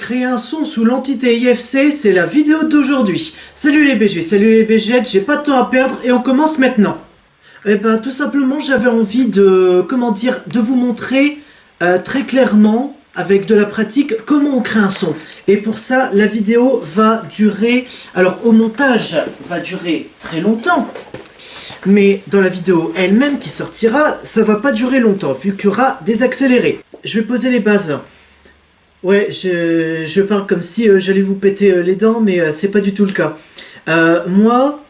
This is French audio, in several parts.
Créer un son sous l'entité IFC, c'est la vidéo d'aujourd'hui. Salut les BG, salut les BG, j'ai pas de temps à perdre et on commence maintenant. Eh ben tout simplement j'avais envie de, de vous montrer très clairement, avec de la pratique, comment on crée un son. Et pour ça, la vidéo va durer, alors au montage, va durer très longtemps. Mais dans la vidéo elle-même qui sortira, ça va pas durer longtemps, vu qu'il y aura des accélérés. Je vais poser les bases. Ouais, je parle comme si j'allais vous péter les dents, mais c'est pas du tout le cas. Moi,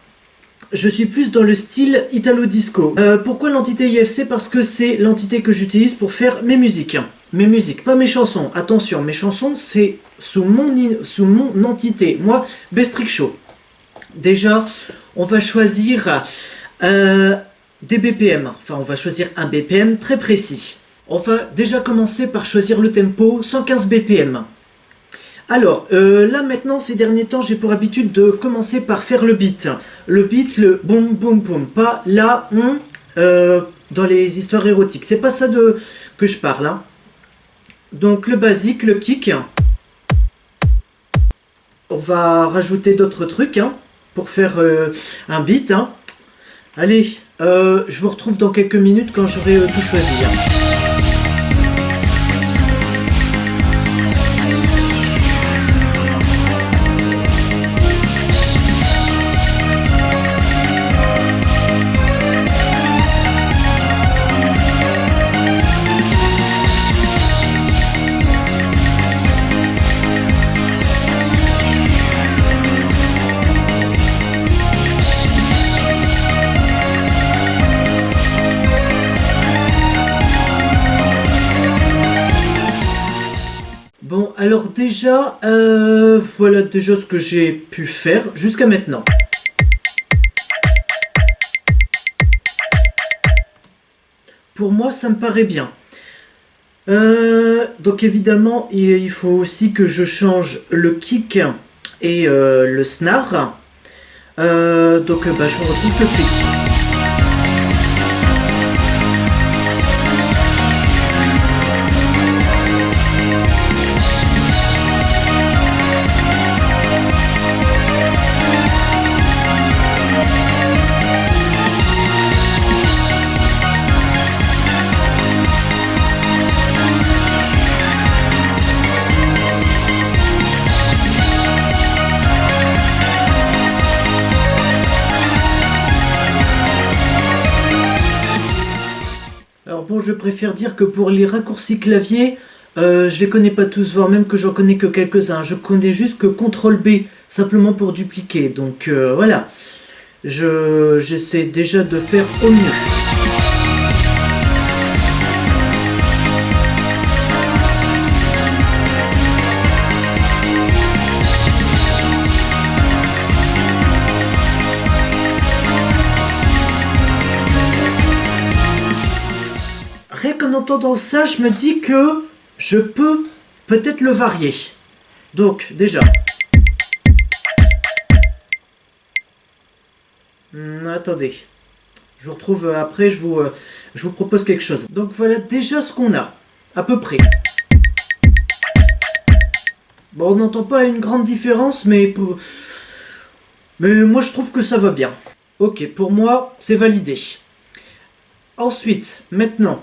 je suis plus dans le style Italo-Disco. Pourquoi l'entité IFC? Parce que c'est l'entité que j'utilise pour faire mes musiques. Mes musiques, pas mes chansons. Attention, mes chansons, c'est sous mon entité. Moi, Bestrick Show. Déjà, on va choisir des BPM. Enfin, on va choisir un BPM très précis. On va déjà commencer par choisir le tempo, 115 BPM. Alors, là maintenant, ces derniers temps, j'ai pour habitude de commencer par faire le beat. Le beat, le boum boum boum, pas là, dans les histoires érotiques. C'est pas ça que je parle. Hein. Donc le basique, le kick. On va rajouter d'autres trucs pour faire un beat. Hein. Allez, je vous retrouve dans quelques minutes quand j'aurai tout choisi. Bon, alors déjà, voilà déjà ce que j'ai pu faire jusqu'à maintenant. Pour moi, ça me paraît bien. Donc évidemment, il faut aussi que je change le kick et le snare. Donc je vous retrouve tout de suite. Alors bon, je préfère dire que pour les raccourcis clavier, je les connais pas tous, voire même que j'en connais que quelques-uns. Je connais juste que CTRL B, simplement pour dupliquer. Donc voilà, j'essaie déjà de faire au mieux. Rien qu'en entendant ça, je me dis que je peux peut-être le varier. Donc, déjà. Attendez. Je vous retrouve après, je vous propose quelque chose. Donc voilà déjà ce qu'on a, à peu près. Bon, on n'entend pas une grande différence, mais moi je trouve que ça va bien. Ok, pour moi, c'est validé. Ensuite, maintenant...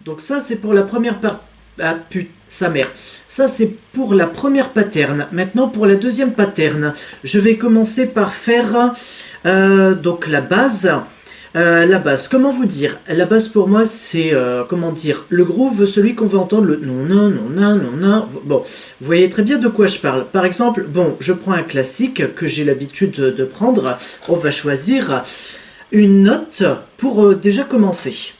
Donc ça c'est pour la première partie. Ah putain, sa mère. Ça c'est pour la première pattern. Maintenant pour la deuxième pattern, je vais commencer par faire donc la base. La base, comment vous dire? La base pour moi c'est, comment dire, le groove, celui qu'on va entendre, le non, non, non, non, non, non. Bon, vous voyez très bien de quoi je parle. Par exemple, bon, je prends un classique que j'ai l'habitude de prendre. On va choisir une note pour déjà commencer.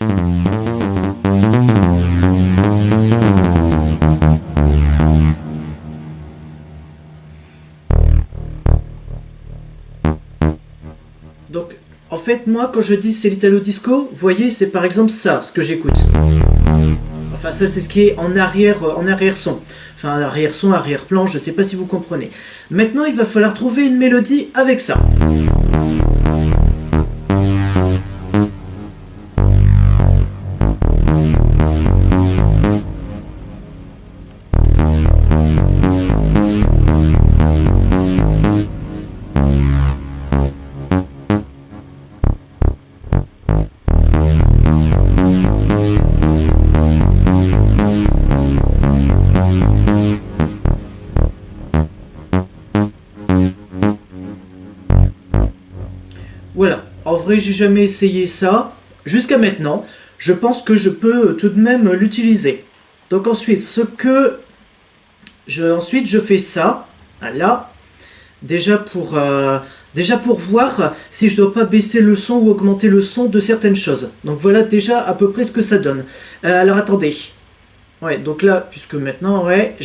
Donc, en fait, moi, quand je dis c'est l'Italo-Disco, vous voyez, c'est par exemple ça, ce que j'écoute. Enfin, ça, c'est ce qui est en arrière-son. Enfin, arrière-son, arrière-plan, je sais pas si vous comprenez. Maintenant, il va falloir trouver une mélodie avec ça. vrai, j'ai jamais essayé ça jusqu'à maintenant. Je pense que je peux tout de même l'utiliser. Donc ensuite, ensuite je fais ça, là, déjà pour voir si je dois pas baisser le son ou augmenter le son de certaines choses. Donc voilà déjà à peu près ce que ça donne. Alors attendez. Ouais, donc là, puisque maintenant, ouais,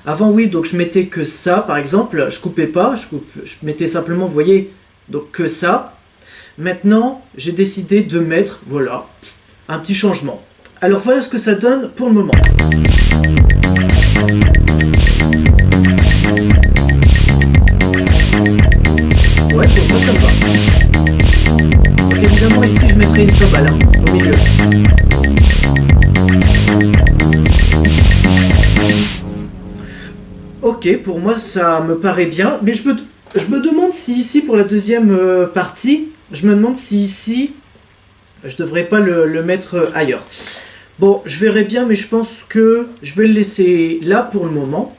Avant, oui, donc je mettais que ça, par exemple, je coupais pas, je mettais simplement, vous voyez, donc que ça. Maintenant, j'ai décidé de mettre, voilà, un petit changement. Alors voilà ce que ça donne pour le moment. Ouais, pour moi ça me va. Donc évidemment ici je mettrai une cymbale au milieu. Ok, pour moi ça me paraît bien, mais je me demande si ici pour la deuxième partie, je me demande si ici je devrais pas le mettre ailleurs. Bon, je verrai bien, mais je pense que je vais le laisser là pour le moment.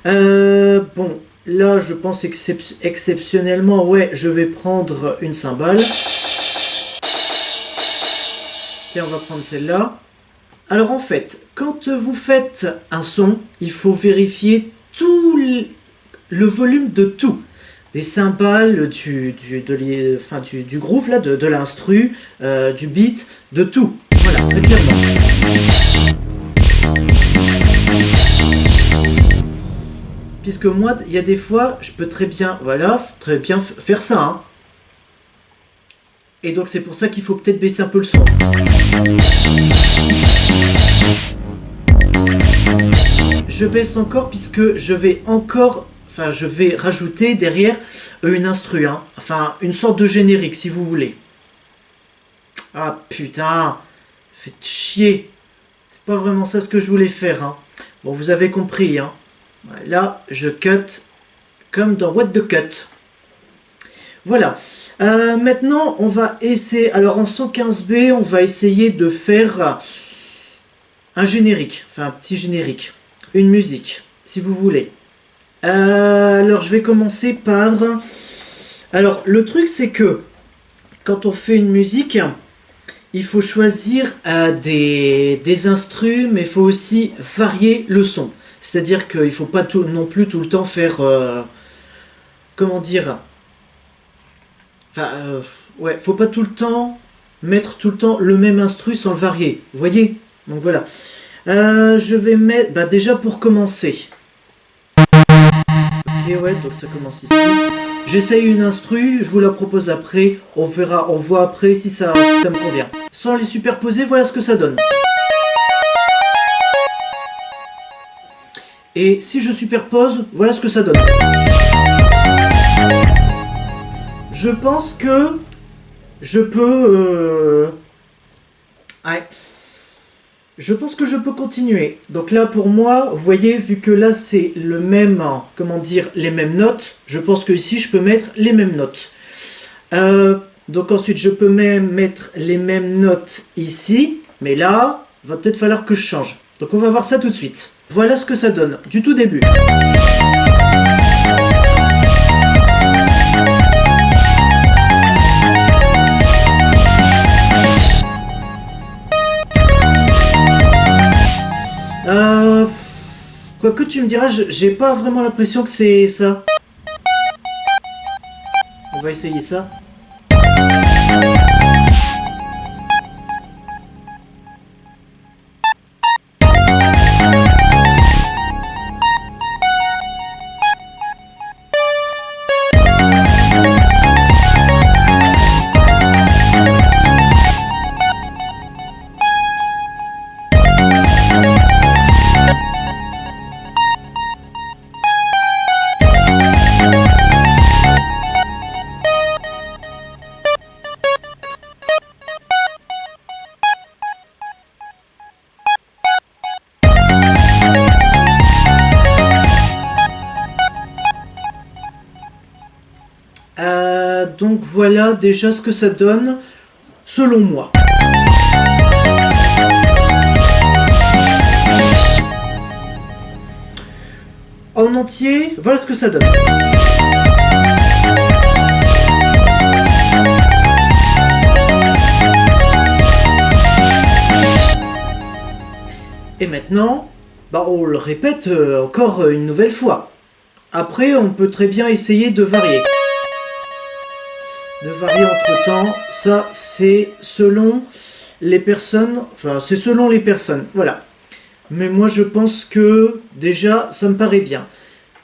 Bon, là je pense exceptionnellement, ouais, je vais prendre une cymbale. Tiens, on va prendre celle-là. Alors en fait, quand vous faites un son, il faut vérifier tout le volume de tout. Des cymbales, du groove, là, de l'instru, du beat, de tout. Voilà, très clairement. Puisque moi, il y a des fois, je peux très bien faire ça. Hein. Et donc c'est pour ça qu'il faut peut-être baisser un peu le son. Je baisse encore puisque je vais rajouter derrière une instru, hein. Enfin une sorte de générique si vous voulez. Ah putain, faites chier. C'est pas vraiment ça ce que je voulais faire, hein. Bon, vous avez compris, hein. Là, je cut comme dans What the Cut. Voilà. Maintenant, on va essayer. Alors en 115B, on va essayer de faire un générique, enfin un petit générique. Une musique, si vous voulez. Alors, je vais commencer par... Alors, le truc, c'est que quand on fait une musique, il faut choisir des instrus, mais il faut aussi varier le son. C'est-à-dire qu'il ne faut pas non plus tout le temps faire... comment dire... Enfin, ouais, faut pas tout le temps mettre tout le temps le même instru sans le varier. Vous voyez? Donc voilà. Je vais mettre... déjà pour commencer. Ok, ouais, donc ça commence ici. J'essaye une instru, je vous la propose après. On verra, on voit après si ça me convient. Sans les superposer, voilà ce que ça donne. Et si je superpose, voilà ce que ça donne. Je pense que je peux... Ouais. Je pense que je peux continuer. Donc là, pour moi, vous voyez, vu que là, c'est le même... Comment dire? Les mêmes notes. Je pense que ici, je peux mettre les mêmes notes. Donc ensuite, je peux même mettre les mêmes notes ici. Mais là, il va peut-être falloir que je change. Donc on va voir ça tout de suite. Voilà ce que ça donne, du tout début. Quoique tu me diras, j'ai pas vraiment l'impression que c'est ça. On va essayer ça. Donc voilà déjà ce que ça donne, selon moi. En entier, voilà ce que ça donne. Et maintenant, bah, on le répète encore une nouvelle fois. Après, on peut très bien essayer de varier. De varier entre temps, ça c'est selon les personnes, enfin c'est selon les personnes, voilà. Mais moi je pense que déjà ça me paraît bien.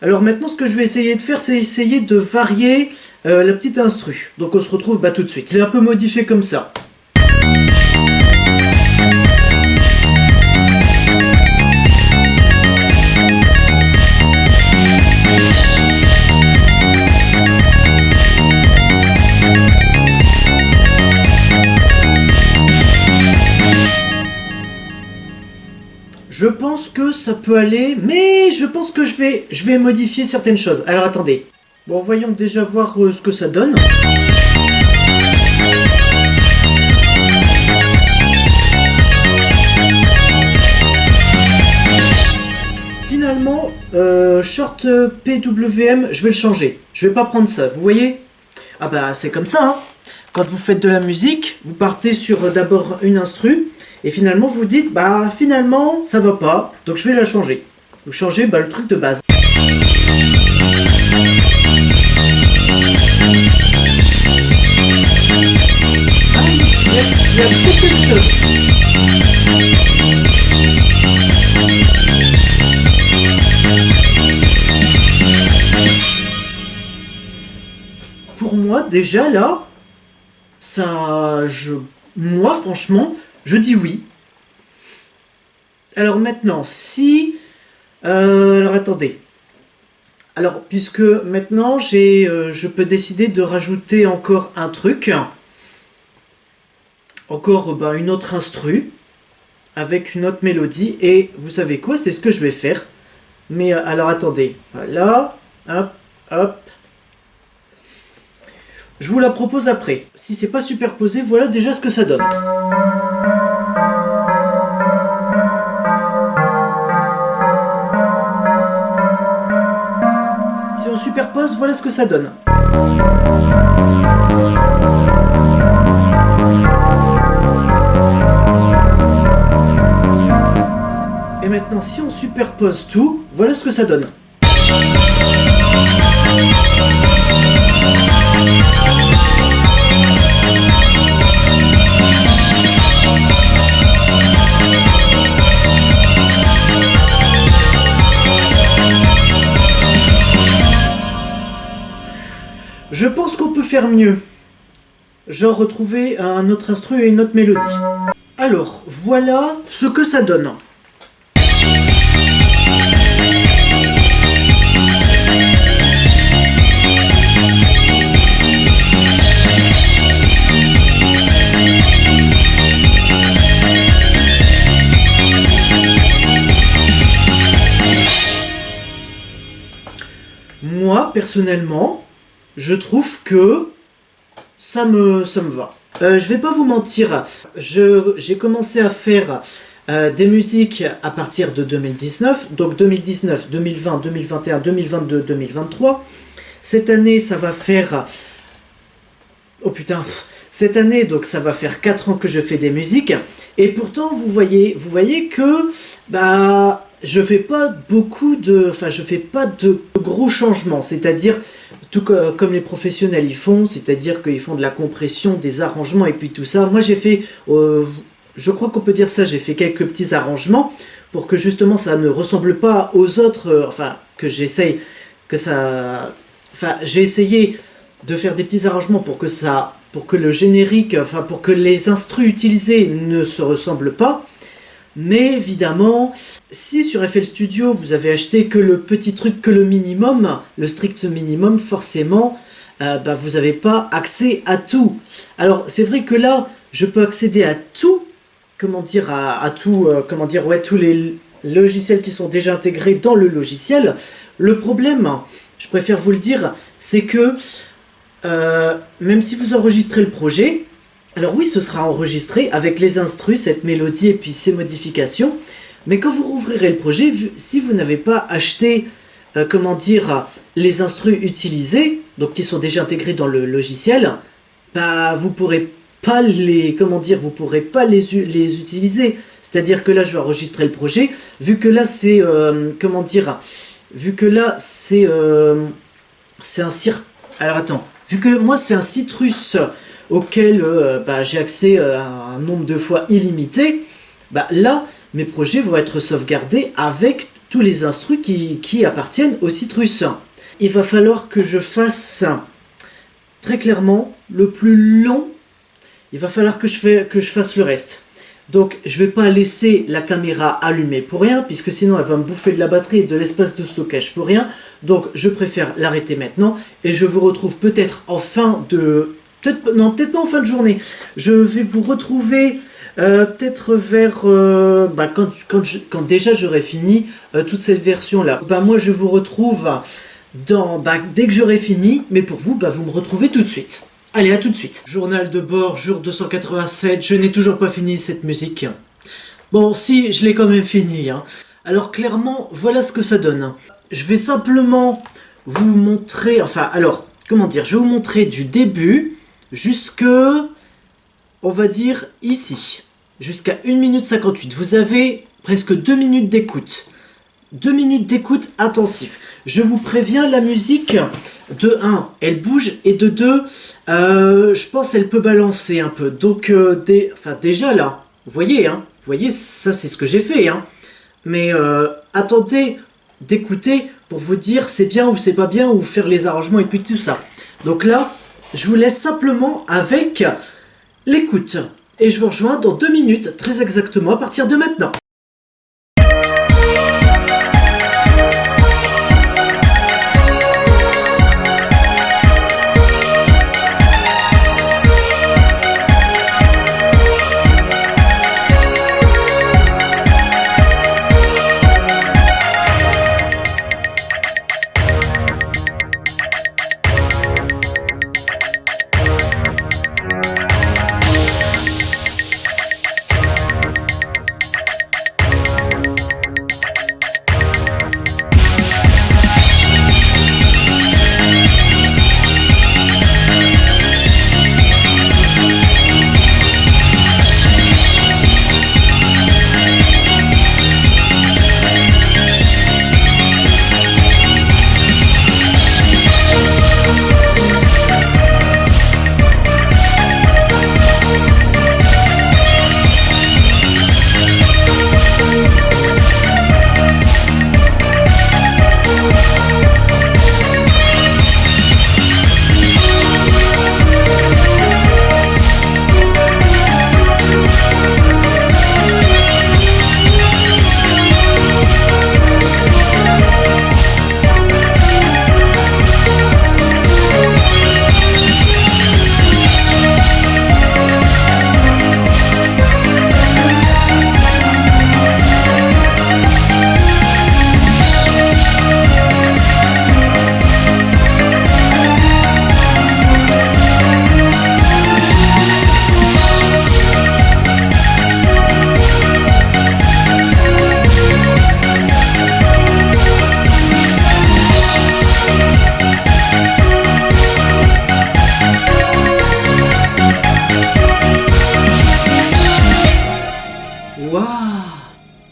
Alors maintenant ce que je vais essayer de faire, c'est essayer de varier la petite instru. Donc on se retrouve tout de suite. Je l'ai un peu modifié comme ça. Je pense que ça peut aller, mais je pense que je vais modifier certaines choses. Alors attendez. Bon, voyons déjà voir ce que ça donne. Finalement, short PWM, je vais le changer. Je vais pas prendre ça, vous voyez? Ah bah c'est comme ça, hein. Quand vous faites de la musique, vous partez sur d'abord une instru. Et finalement, vous dites, bah finalement, ça va pas, donc je vais la changer. Vous changez le truc de base. Il y a quelque chose. Pour moi, déjà là, moi franchement, je dis oui. Alors maintenant, si... alors attendez. Alors, puisque maintenant, je peux décider de rajouter encore un truc. Encore une autre instru. Avec une autre mélodie. Et vous savez quoi? C'est ce que je vais faire. Mais alors attendez. Voilà. Hop, hop. Je vous la propose après. Si c'est pas superposé, voilà déjà ce que ça donne. Si on superpose, voilà ce que ça donne. Et maintenant, si on superpose tout, voilà ce que ça donne. Je pense qu'on peut faire mieux. Genre retrouver un autre instru et une autre mélodie. Alors, voilà ce que ça donne. Moi, personnellement, je trouve que ça me va. Je vais pas vous mentir, j'ai commencé à faire des musiques à partir de 2019, donc 2019, 2020, 2021, 2022, 2023. Cette année, ça va faire... Oh putain, cette année, donc ça va faire 4 ans que je fais des musiques, et pourtant, vous voyez que, je fais pas je fais pas de gros changements, c'est-à-dire tout comme les professionnels ils font, c'est-à-dire qu'ils font de la compression, des arrangements et puis tout ça. Moi j'ai fait, je crois qu'on peut dire ça, j'ai fait quelques petits arrangements pour que justement ça ne ressemble pas aux autres, j'ai essayé de faire des petits arrangements pour que le générique, pour que les instrus utilisés ne se ressemblent pas. Mais évidemment, si sur FL Studio vous avez acheté que le petit truc, que le minimum, le strict minimum, forcément, vous n'avez pas accès à tout. Alors c'est vrai que là, je peux accéder à tout, tous les logiciels qui sont déjà intégrés dans le logiciel. Le problème, je préfère vous le dire, c'est que même si vous enregistrez le projet, alors oui, ce sera enregistré avec les instrus, cette mélodie et puis ces modifications. Mais quand vous rouvrirez le projet, si vous n'avez pas acheté, les instrus utilisés, donc qui sont déjà intégrés dans le logiciel, vous pourrez pas les, comment dire, vous pourrez pas les utiliser. C'est-à-dire que là, je vais enregistrer le projet, vu que là, c'est, comment dire, vu que là, c'est un alors attends, vu que moi, c'est un Citrus auquel bah, j'ai accès à un nombre de fois illimité, bah là, mes projets vont être sauvegardés avec tous les instrus qui appartiennent au Citrus. Il va falloir que je fasse, très clairement, le plus long, il va falloir que je fasse le reste. Donc je vais pas laisser la caméra allumée pour rien, puisque sinon elle va me bouffer de la batterie et de l'espace de stockage pour rien. Donc je préfère l'arrêter maintenant, et je vous retrouve peut-être en fin de... peut-être pas en fin de journée. Je vais vous retrouver peut-être vers... bah, quand déjà j'aurai fini toute cette version-là. Bah, moi je vous retrouve dès que j'aurai fini, mais pour vous, bah, vous me retrouvez tout de suite. Allez, à tout de suite. Journal de bord, jour 287, je n'ai toujours pas fini cette musique. Bon, si, je l'ai quand même fini. Hein. Alors clairement, voilà ce que ça donne. Je vais simplement vous montrer, enfin, alors, comment dire, je vais vous montrer du début jusque, on va dire, ici. Jusqu'à 1 minute 58. Vous avez presque 2 minutes d'écoute. 2 minutes d'écoute intensif. Je vous préviens, la musique, de 1, elle bouge, et de 2, je pense elle peut balancer un peu. Donc, déjà là, vous voyez, ça c'est ce que j'ai fait. Hein. Mais attendez d'écouter pour vous dire c'est bien ou c'est pas bien, ou faire les arrangements et puis tout ça. Donc là, je vous laisse simplement avec l'écoute. Et je vous rejoins dans 2 minutes, très exactement, à partir de maintenant.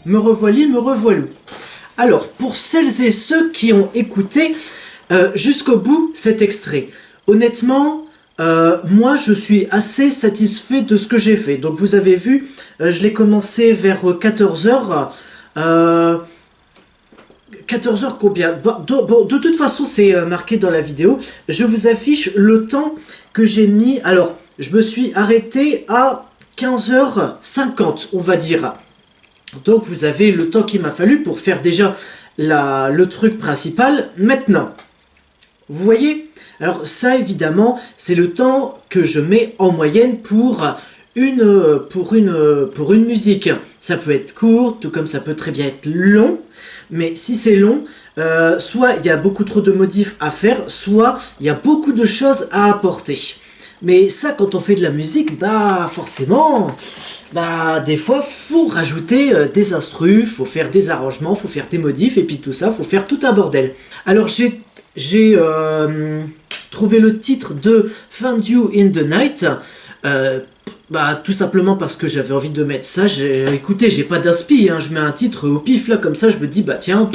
Me revoilà, me revoilà. Alors, pour celles et ceux qui ont écouté jusqu'au bout cet extrait, honnêtement, moi je suis assez satisfait de ce que j'ai fait. Donc vous avez vu, je l'ai commencé vers 14h. 14h combien? Bon, de toute façon, c'est marqué dans la vidéo. Je vous affiche le temps que j'ai mis. Alors, je me suis arrêté à 15h50, on va dire. Donc vous avez le temps qu'il m'a fallu pour faire déjà le truc principal. Maintenant, vous voyez, alors ça évidemment c'est le temps que je mets en moyenne pour une musique. Ça peut être court, tout comme ça peut très bien être long, mais si c'est long, soit il y a beaucoup trop de modifs à faire, soit il y a beaucoup de choses à apporter. Mais ça, quand on fait de la musique, bah forcément, bah des fois faut rajouter des instrus, faut faire des arrangements, faut faire des modifs, et puis tout ça, faut faire tout un bordel. Alors j'ai trouvé le titre de Find You in the Night, Bah tout simplement parce que j'avais envie de mettre ça. Écoutez, j'ai pas d'inspi, hein. Je mets un titre au pif là comme ça, je me dis bah tiens,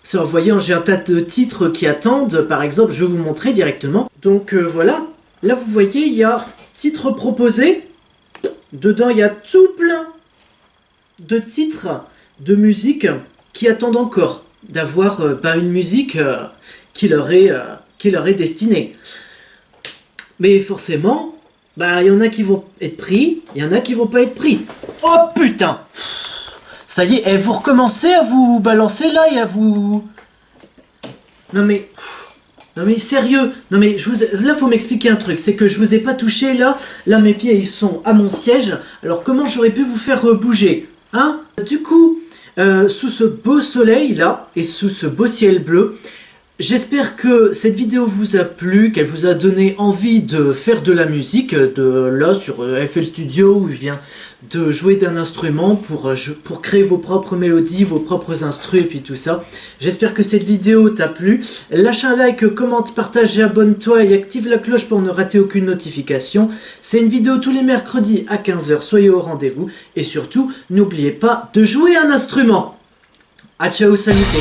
ça, vous voyez, j'ai un tas de titres qui attendent. Par exemple, je vais vous montrer directement. Donc voilà, là vous voyez, il y a titre proposé. Dedans, il y a tout plein de titres de musique qui attendent encore d'avoir une musique qui leur est destinée. Mais forcément, bah il y en a qui vont être pris, il y en a qui vont pas être pris. Oh putain! Ça y est, vous recommencez à vous balancer là et à vous... Non mais sérieux, non mais là faut m'expliquer un truc, c'est que je vous ai pas touché là mes pieds ils sont à mon siège, alors comment j'aurais pu vous faire bouger, hein? Du coup, sous ce beau soleil là, et sous ce beau ciel bleu, j'espère que cette vidéo vous a plu, qu'elle vous a donné envie de faire de la musique, là sur FL Studio, où il vient de jouer d'un instrument pour créer vos propres mélodies, vos propres instrus et puis tout ça. J'espère que cette vidéo t'a plu. Lâche un like, commente, partage et abonne-toi et active la cloche pour ne rater aucune notification. C'est une vidéo tous les mercredis à 15 h, soyez au rendez-vous. Et surtout, n'oubliez pas de jouer un instrument. A ciao, saluté.